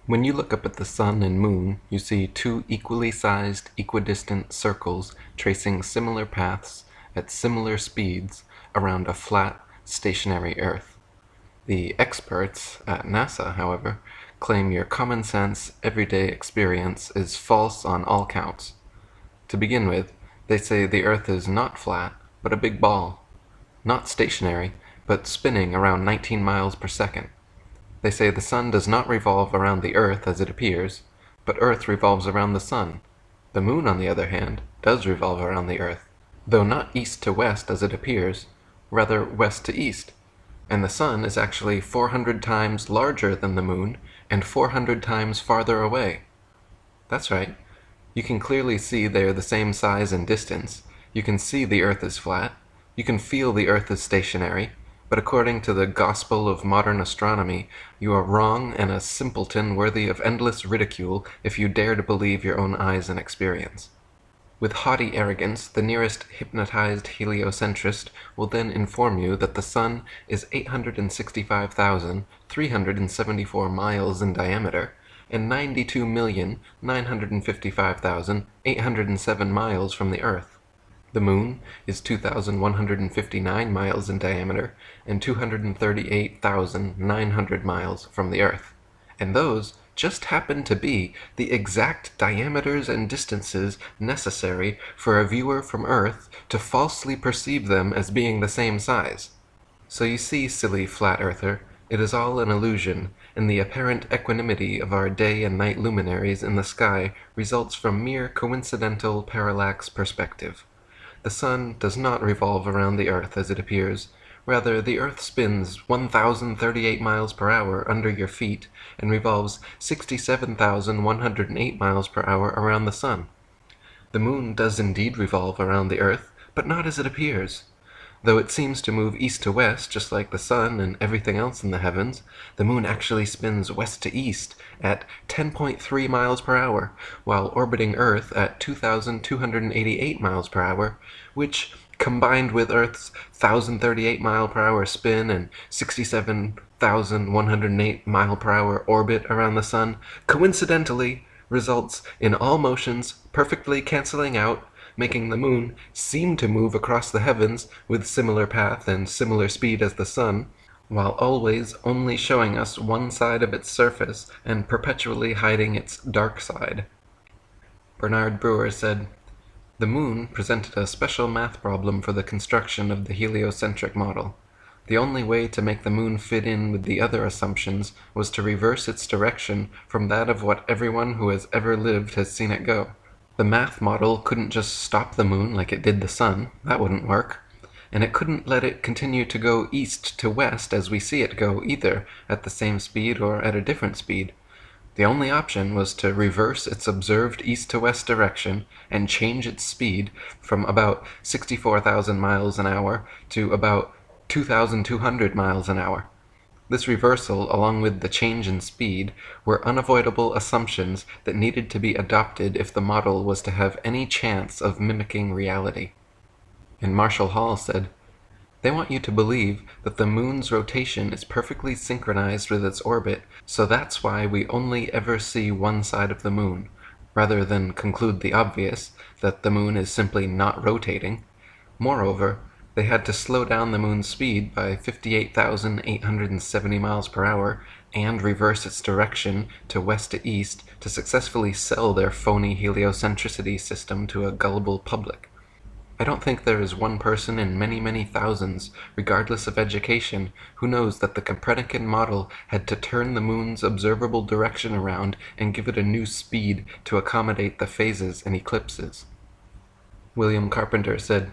When you look up at the sun and moon, you see two equally sized, equidistant circles tracing similar paths at similar speeds around a flat, stationary Earth. The experts at NASA, however, claim your common sense, everyday experience is false on all counts. To begin with, they say the Earth is not flat, but a big ball. Not stationary, but spinning around 19 miles per second. They say the sun does not revolve around the Earth as it appears, but Earth revolves around the sun. The moon, on the other hand, does revolve around the Earth, though not east to west as it appears, rather west to east, and the sun is actually 400 times larger than the moon and 400 times farther away. That's right. You can clearly see they are the same size and distance. You can see the Earth is flat. You can feel the Earth is stationary. But according to the gospel of modern astronomy, you are wrong and a simpleton worthy of endless ridicule if you dare to believe your own eyes and experience. With haughty arrogance, the nearest hypnotized heliocentrist will then inform you that the sun is 865,374 miles in diameter and 92,955,807 miles from the Earth. The moon is 2,159 miles in diameter and 238,900 miles from the Earth, and those just happen to be the exact diameters and distances necessary for a viewer from Earth to falsely perceive them as being the same size. So you see, silly flat earther, it is all an illusion, and the apparent equanimity of our day and night luminaries in the sky results from mere coincidental parallax perspective. The sun does not revolve around the Earth as it appears. Rather, the Earth spins 1,038 miles per hour under your feet and revolves 67,108 miles per hour around the sun. The moon does indeed revolve around the Earth, but not as it appears. Though it seems to move east to west, just like the sun and everything else in the heavens, the moon actually spins west to east at 10.3 miles per hour, while orbiting Earth at 2,288 miles per hour, which, combined with Earth's 1,038 mile per hour spin and 67,108 mile per hour orbit around the sun, coincidentally results in all motions perfectly canceling out, making the moon seem to move across the heavens with similar path and similar speed as the sun, while always only showing us one side of its surface and perpetually hiding its dark side. Bernard Brewer said, "The moon presented a special math problem for the construction of the heliocentric model. The only way to make the moon fit in with the other assumptions was to reverse its direction from that of what everyone who has ever lived has seen it go. The math model couldn't just stop the moon like it did the sun, that wouldn't work. And it couldn't let it continue to go east to west as we see it go either, at the same speed or at a different speed. The only option was to reverse its observed east to west direction and change its speed from about 64,000 miles an hour to about 2,200 miles an hour. This reversal, along with the change in speed, were unavoidable assumptions that needed to be adopted if the model was to have any chance of mimicking reality." And Marshall Hall said, "They want you to believe that the moon's rotation is perfectly synchronized with its orbit, so that's why we only ever see one side of the moon, rather than conclude the obvious, that the moon is simply not rotating. Moreover, they had to slow down the moon's speed by 58,870 miles per hour and reverse its direction to west to east to successfully sell their phony heliocentricity system to a gullible public. I don't think there is one person in many, many thousands, regardless of education, who knows that the Copernican model had to turn the moon's observable direction around and give it a new speed to accommodate the phases and eclipses." William Carpenter said,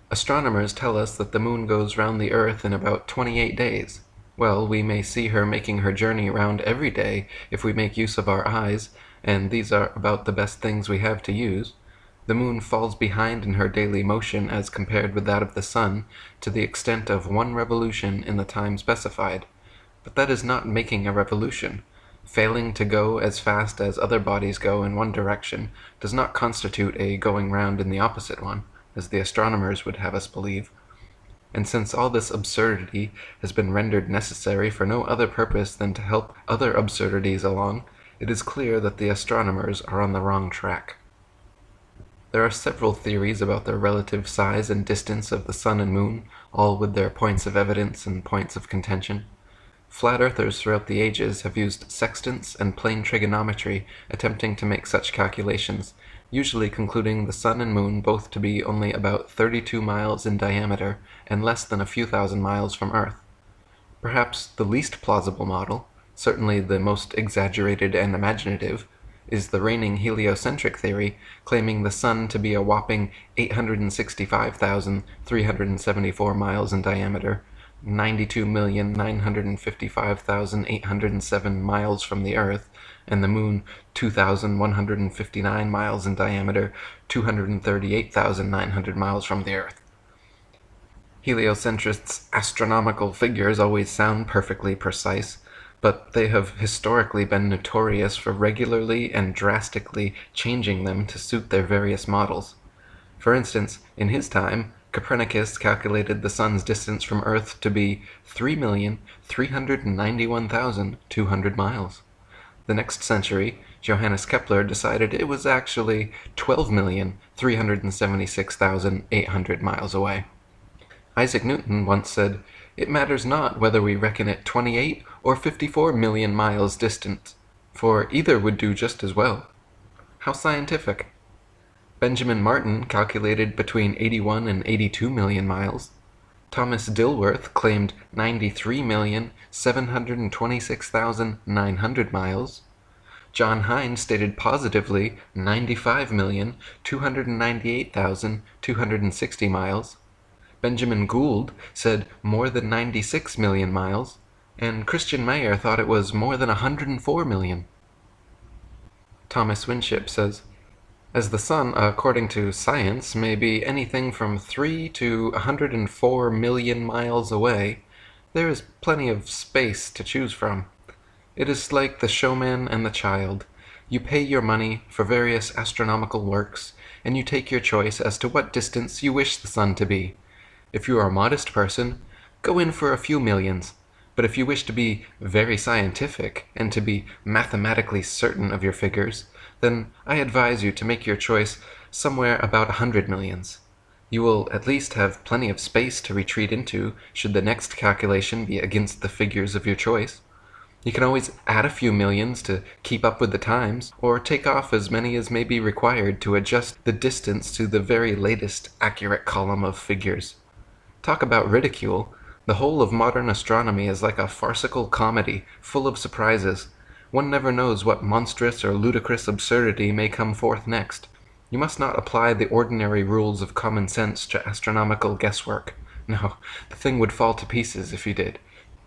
"Astronomers tell us that the moon goes round the Earth in about 28 days. Well, we may see her making her journey round every day if we make use of our eyes, and these are about the best things we have to use. The moon falls behind in her daily motion as compared with that of the sun, to the extent of 1 revolution in the time specified. But that is not making a revolution. Failing to go as fast as other bodies go in one direction does not constitute a going round in the opposite one, as the astronomers would have us believe. And since all this absurdity has been rendered necessary for no other purpose than to help other absurdities along, it is clear that the astronomers are on the wrong track. There are several theories about the relative size and distance of the sun and moon, all with their points of evidence and points of contention. Flat earthers throughout the ages have used sextants and plane trigonometry attempting to make such calculations, usually concluding the sun and moon both to be only about 32 miles in diameter and less than a few thousand miles from Earth. Perhaps the least plausible model, certainly the most exaggerated and imaginative, is the reigning heliocentric theory, claiming the sun to be a whopping 865,374 miles in diameter, 92,955,807 miles from the Earth, and the moon 2,159 miles in diameter, 238,900 miles from the Earth. Heliocentrists' astronomical figures always sound perfectly precise, but they have historically been notorious for regularly and drastically changing them to suit their various models. For instance, in his time, Copernicus calculated the sun's distance from Earth to be 3,391,200 miles. The next century, Johannes Kepler decided it was actually 12,376,800 miles away. Isaac Newton once said, "It matters not whether we reckon it 28 or 54 million miles distant, for either would do just as well." How scientific! Benjamin Martin calculated between 81 and 82 million miles. Thomas Dilworth claimed 93,726,900 miles. John Hine stated positively 95,298,260 miles. Benjamin Gould said more than 96 million miles, and Christian Mayer thought it was more than 104 million. Thomas Winship says, "As the sun, according to science, may be anything from 3 to 104 million miles away, there is plenty of space to choose from. It is like the showman and the child. You pay your money for various astronomical works, and you take your choice as to what distance you wish the sun to be. If you are a modest person, go in for a few millions, but if you wish to be very scientific and to be mathematically certain of your figures, then I advise you to make your choice somewhere about 100 millions. You will at least have plenty of space to retreat into should the next calculation be against the figures of your choice. You can always add a few millions to keep up with the times, or take off as many as may be required to adjust the distance to the very latest accurate column of figures. Talk about ridicule. The whole of modern astronomy is like a farcical comedy, full of surprises. One never knows what monstrous or ludicrous absurdity may come forth next. You must not apply the ordinary rules of common sense to astronomical guesswork. No, the thing would fall to pieces if you did.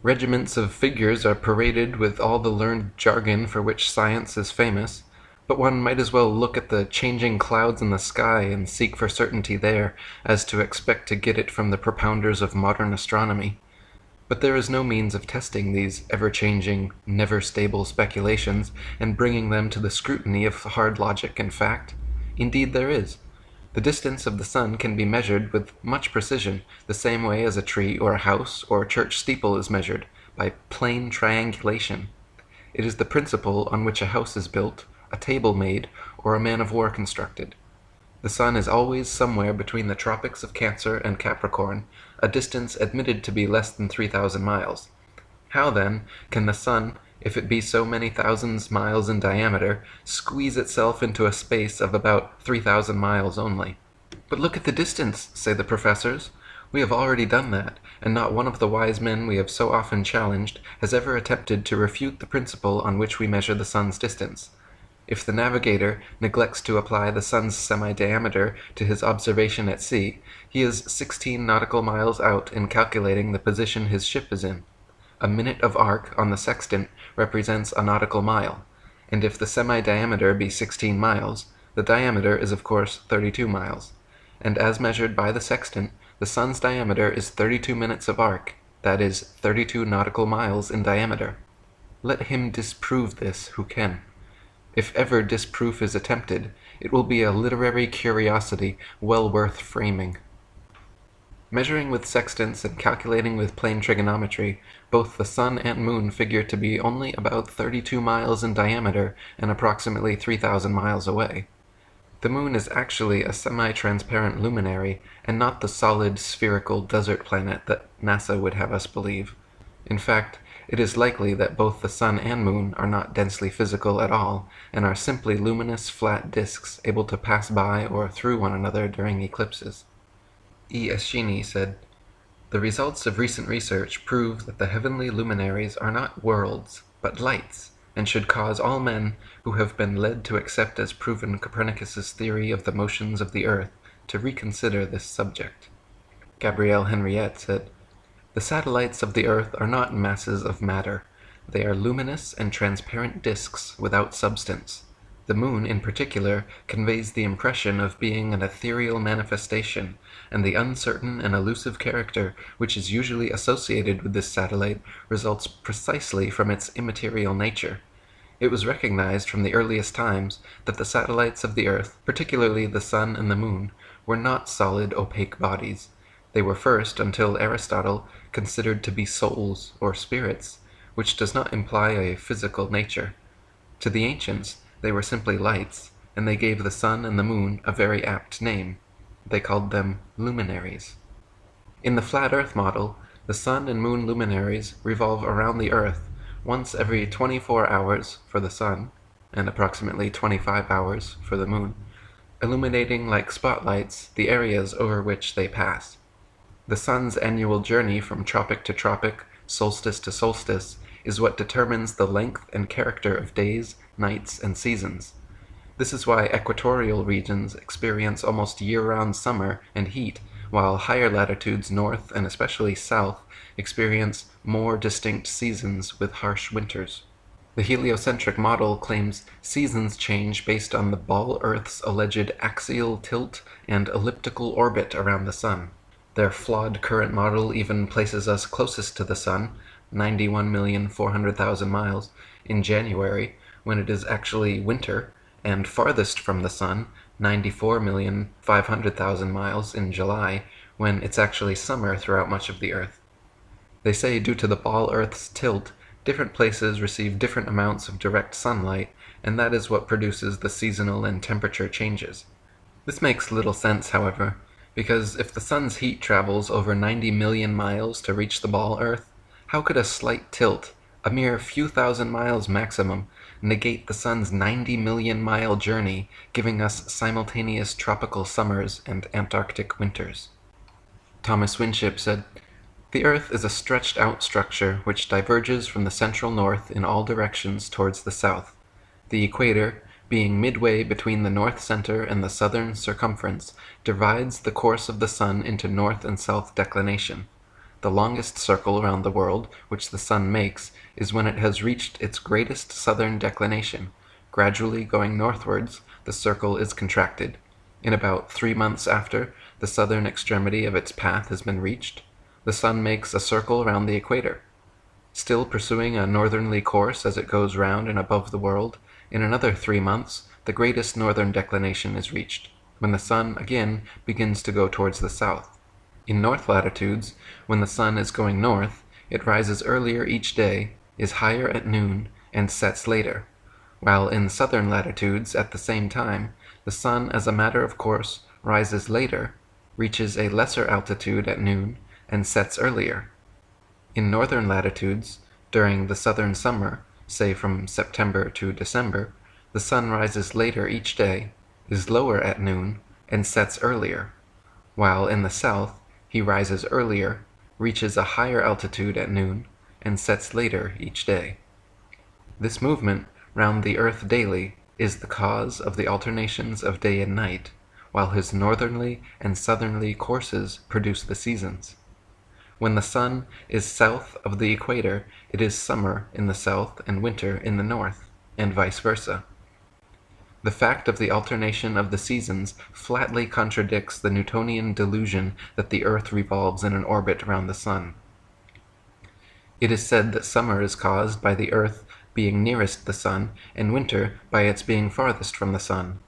Regiments of figures are paraded with all the learned jargon for which science is famous, but one might as well look at the changing clouds in the sky and seek for certainty there, as to expect to get it from the propounders of modern astronomy. But there is no means of testing these ever-changing, never-stable speculations and bringing them to the scrutiny of hard logic and fact. Indeed there is. The distance of the sun can be measured with much precision, the same way as a tree or a house or a church steeple is measured, by plane triangulation. It is the principle on which a house is built, a table made, or a man-of-war constructed. The sun is always somewhere between the tropics of Cancer and Capricorn, a distance admitted to be less than 3,000 miles. How, then, can the sun, if it be so many thousands miles in diameter, squeeze itself into a space of about 3,000 miles only? "But look at the distance," say the professors. We have already done that, and not one of the wise men we have so often challenged has ever attempted to refute the principle on which we measure the sun's distance. If the navigator neglects to apply the sun's semi-diameter to his observation at sea, he is 16 nautical miles out in calculating the position his ship is in. A minute of arc on the sextant represents a nautical mile, and if the semi-diameter be 16 miles, the diameter is of course 32 miles, and as measured by the sextant, the sun's diameter is 32 minutes of arc, that is 32 nautical miles in diameter. Let him disprove this who can. If ever disproof is attempted, it will be a literary curiosity well worth framing. Measuring with sextants and calculating with plane trigonometry both the sun and moon figure to be only about 32 miles in diameter and approximately 3,000 miles away. The moon is actually a semi-transparent luminary and not the solid spherical desert planet that NASA would have us believe. In fact, it is likely that both the sun and moon are not densely physical at all and are simply luminous flat disks able to pass by or through one another during eclipses. E. Eschini said, "The results of recent research prove that the heavenly luminaries are not worlds, but lights, and should cause all men who have been led to accept as proven Copernicus's theory of the motions of the earth to reconsider this subject." Gabrielle Henriette said, "The satellites of the earth are not masses of matter. They are luminous and transparent disks without substance. The moon, in particular, conveys the impression of being an ethereal manifestation, and the uncertain and elusive character which is usually associated with this satellite results precisely from its immaterial nature. It was recognized from the earliest times that the satellites of the earth, particularly the sun and the moon, were not solid opaque bodies. They were first, until Aristotle, considered to be souls or spirits, which does not imply a physical nature. To the ancients, they were simply lights, and they gave the sun and the moon a very apt name. They called them luminaries. In the flat Earth model, the sun and moon luminaries revolve around the Earth once every 24 hours for the sun, and approximately 25 hours for the moon, illuminating like spotlights the areas over which they pass. The sun's annual journey from tropic to tropic, solstice to solstice, is what determines the length and character of days, nights, and seasons. This is why equatorial regions experience almost year-round summer and heat, while higher latitudes north and especially south experience more distinct seasons with harsh winters. The heliocentric model claims seasons change based on the ball Earth's alleged axial tilt and elliptical orbit around the sun. Their flawed current model even places us closest to the sun, 91,400,000 miles, in January, when it is actually winter, and farthest from the sun, 94,500,000 miles, in July, when it's actually summer throughout much of the Earth. They say due to the ball Earth's tilt, different places receive different amounts of direct sunlight, and that is what produces the seasonal and temperature changes. This makes little sense, however, because if the sun's heat travels over 90 million miles to reach the ball Earth, how could a slight tilt, a mere few thousand miles maximum, negate the sun's 90 million mile journey, giving us simultaneous tropical summers and Antarctic winters? Thomas Winship said, "The Earth is a stretched out structure which diverges from the central north in all directions towards the south. The equator, being midway between the north center and the southern circumference, divides the course of the sun into north and south declination. The longest circle around the world which the sun makes is when it has reached its greatest southern declination. Gradually going northwards, the circle is contracted. In about 3 months after the southern extremity of its path has been reached, the sun makes a circle around the equator. Still pursuing a northerly course as it goes round and above the world, in another 3 months the greatest northern declination is reached, when the sun again begins to go towards the south. In north latitudes, when the sun is going north, it rises earlier each day, is higher at noon, and sets later, while in southern latitudes at the same time, the sun as a matter of course rises later, reaches a lesser altitude at noon, and sets earlier. In northern latitudes, during the southern summer, say from September to December, the sun rises later each day, is lower at noon, and sets earlier, while in the south he rises earlier, reaches a higher altitude at noon, and sets later each day. This movement round the earth daily is the cause of the alternations of day and night, while his northerly and southerly courses produce the seasons. When the sun is south of the equator, it is summer in the south and winter in the north, and vice versa. The fact of the alternation of the seasons flatly contradicts the Newtonian delusion that the earth revolves in an orbit around the sun. It is said that summer is caused by the earth being nearest the sun, and winter by its being farthest from the sun.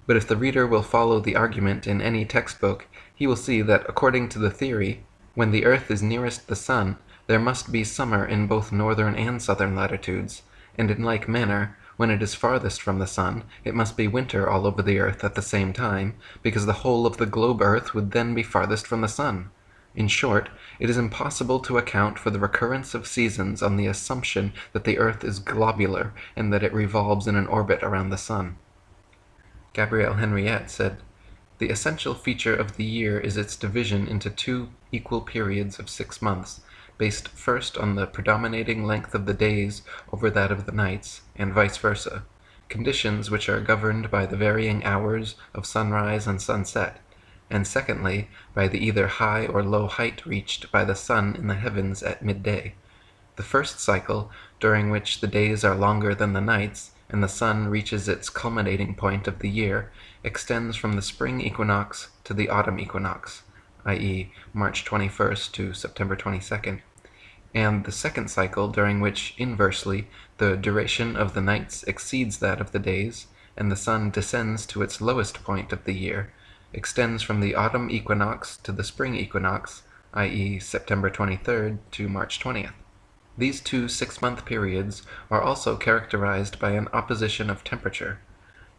But if the reader will follow the argument in any textbook, he will see that according to the theory, when the earth is nearest the sun, there must be summer in both northern and southern latitudes, and in like manner, when it is farthest from the sun, it must be winter all over the earth at the same time, because the whole of the globe earth would then be farthest from the sun. In short, it is impossible to account for the recurrence of seasons on the assumption that the earth is globular and that it revolves in an orbit around the sun. Gabrielle Henriette said, "The essential feature of the year is its division into 2 equal periods of 6 months, based first on the predominating length of the days over that of the nights, and vice versa, conditions which are governed by the varying hours of sunrise and sunset, and secondly, by the either high or low height reached by the sun in the heavens at midday. The first cycle, during which the days are longer than the nights, and the sun reaches its culminating point of the year, extends from the spring equinox to the autumn equinox, i.e. March 21st to September 22nd, and the second cycle, during which, inversely, the duration of the nights exceeds that of the days, and the sun descends to its lowest point of the year, extends from the autumn equinox to the spring equinox, i.e. September 23rd to March 20th. These 2 6-month periods are also characterized by an opposition of temperature.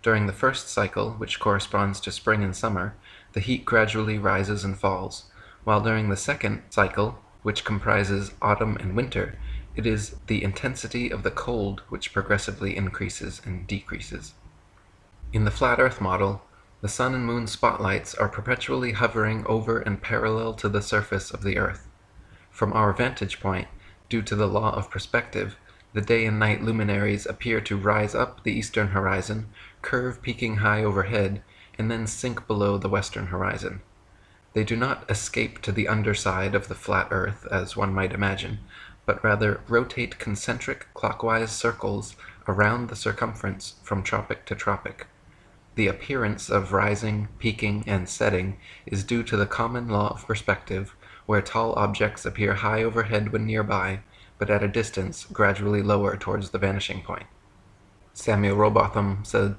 During the first cycle, which corresponds to spring and summer, the heat gradually rises and falls, while during the second cycle, which comprises autumn and winter, it is the intensity of the cold which progressively increases and decreases. In the flat Earth model, the sun and moon spotlights are perpetually hovering over and parallel to the surface of the Earth. From our vantage point, due to the law of perspective, the day and night luminaries appear to rise up the eastern horizon, curve peaking high overhead, and then sink below the western horizon. They do not escape to the underside of the flat Earth, as one might imagine, but rather rotate concentric clockwise circles around the circumference from tropic to tropic. The appearance of rising, peaking, and setting is due to the common law of perspective, where tall objects appear high overhead when nearby, but at a distance gradually lower towards the vanishing point. Samuel Rowbotham said,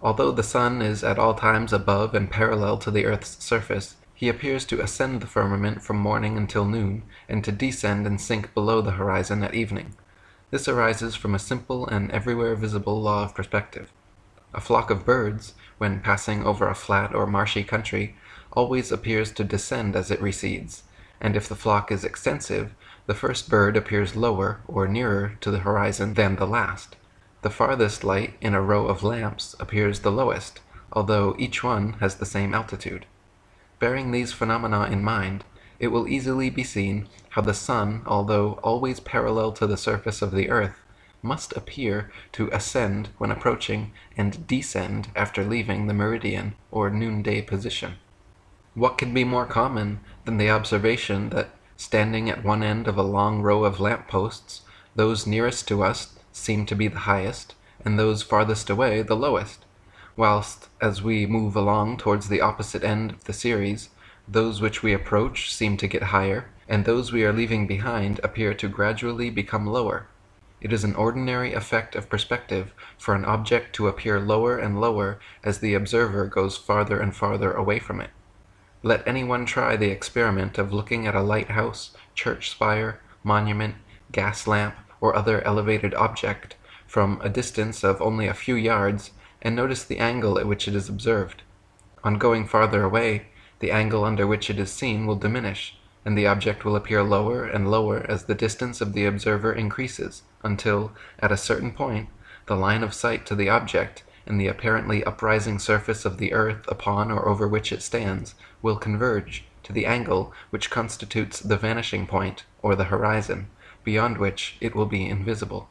"Although the sun is at all times above and parallel to the earth's surface, he appears to ascend the firmament from morning until noon, and to descend and sink below the horizon at evening. This arises from a simple and everywhere visible law of perspective. A flock of birds, when passing over a flat or marshy country, always appears to descend as it recedes, and if the flock is extensive, the first bird appears lower or nearer to the horizon than the last. The farthest light in a row of lamps appears the lowest, although each one has the same altitude. Bearing these phenomena in mind, it will easily be seen how the sun, although always parallel to the surface of the earth, must appear to ascend when approaching and descend after leaving the meridian or noonday position. What can be more common than the observation that, standing at one end of a long row of lamp-posts, those nearest to us seem to be the highest, and those farthest away the lowest, whilst, as we move along towards the opposite end of the series, those which we approach seem to get higher, and those we are leaving behind appear to gradually become lower. It is an ordinary effect of perspective for an object to appear lower and lower as the observer goes farther and farther away from it. Let anyone try the experiment of looking at a lighthouse, church spire, monument, gas lamp, or other elevated object from a distance of only a few yards, and notice the angle at which it is observed. On going farther away, the angle under which it is seen will diminish, and the object will appear lower and lower as the distance of the observer increases, until, at a certain point, the line of sight to the object and the apparently uprising surface of the earth upon or over which it stands will converge to the angle which constitutes the vanishing point, or the horizon, beyond which it will be invisible."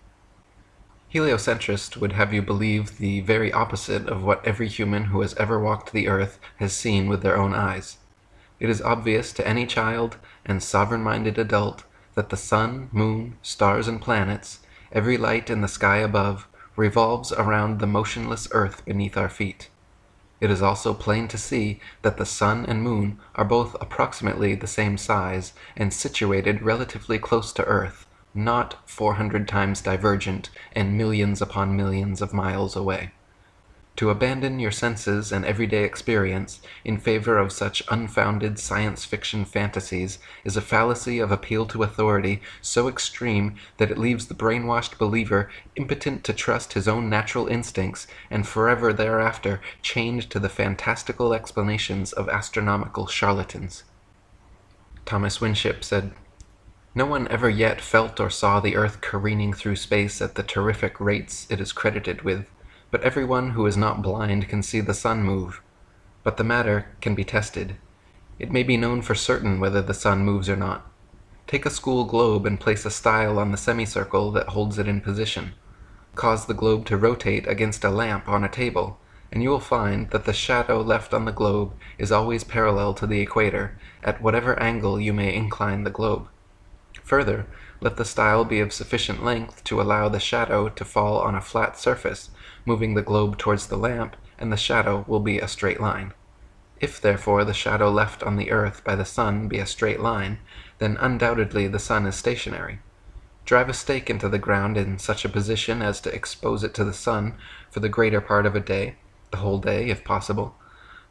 Heliocentrists would have you believe the very opposite of what every human who has ever walked the earth has seen with their own eyes. It is obvious to any child and sovereign-minded adult that the sun, moon, stars, and planets, every light in the sky above, revolves around the motionless earth beneath our feet. It is also plain to see that the sun and moon are both approximately the same size and situated relatively close to earth, not 400 times divergent and millions upon millions of miles away. To abandon your senses and everyday experience in favor of such unfounded science fiction fantasies is a fallacy of appeal to authority so extreme that it leaves the brainwashed believer impotent to trust his own natural instincts and forever thereafter chained to the fantastical explanations of astronomical charlatans. Thomas Winship said, "No one ever yet felt or saw the Earth careening through space at the terrific rates it is credited with, but everyone who is not blind can see the sun move. But the matter can be tested. It may be known for certain whether the sun moves or not. Take a school globe and place a style on the semicircle that holds it in position. Cause the globe to rotate against a lamp on a table, and you will find that the shadow left on the globe is always parallel to the equator, at whatever angle you may incline the globe. Further, let the style be of sufficient length to allow the shadow to fall on a flat surface, moving the globe towards the lamp, and the shadow will be a straight line. If, therefore, the shadow left on the earth by the sun be a straight line, then undoubtedly the sun is stationary. Drive a stake into the ground in such a position as to expose it to the sun for the greater part of a day, the whole day if possible.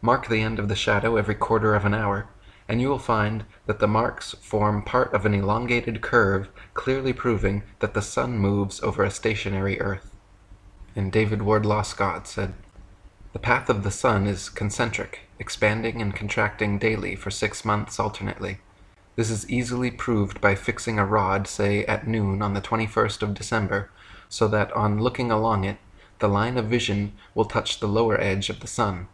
Mark the end of the shadow every quarter of an hour, and you will find that the marks form part of an elongated curve clearly proving that the sun moves over a stationary earth." And David Wardlaw Scott said, "The path of the sun is concentric, expanding and contracting daily for 6 months alternately. This is easily proved by fixing a rod, say at noon on the 21st of December, so that on looking along it, the line of vision will touch the lower edge of the sun.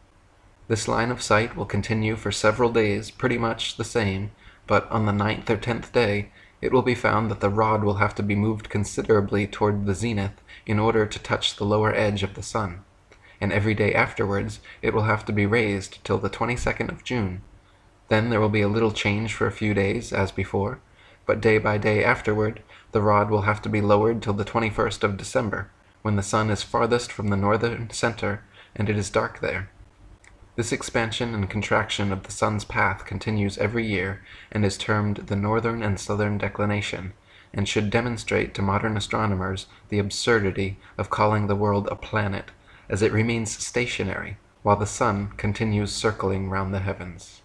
This line of sight will continue for several days pretty much the same, but on the 9th or 10th day, it will be found that the rod will have to be moved considerably toward the zenith in order to touch the lower edge of the sun, and every day afterwards it will have to be raised till the 22nd of June. Then there will be a little change for a few days, as before, but day by day afterward the rod will have to be lowered till the 21st of December, when the sun is farthest from the northern center and it is dark there. This expansion and contraction of the sun's path continues every year, and is termed the northern and southern declination, and should demonstrate to modern astronomers the absurdity of calling the world a planet, as it remains stationary, while the sun continues circling round the heavens."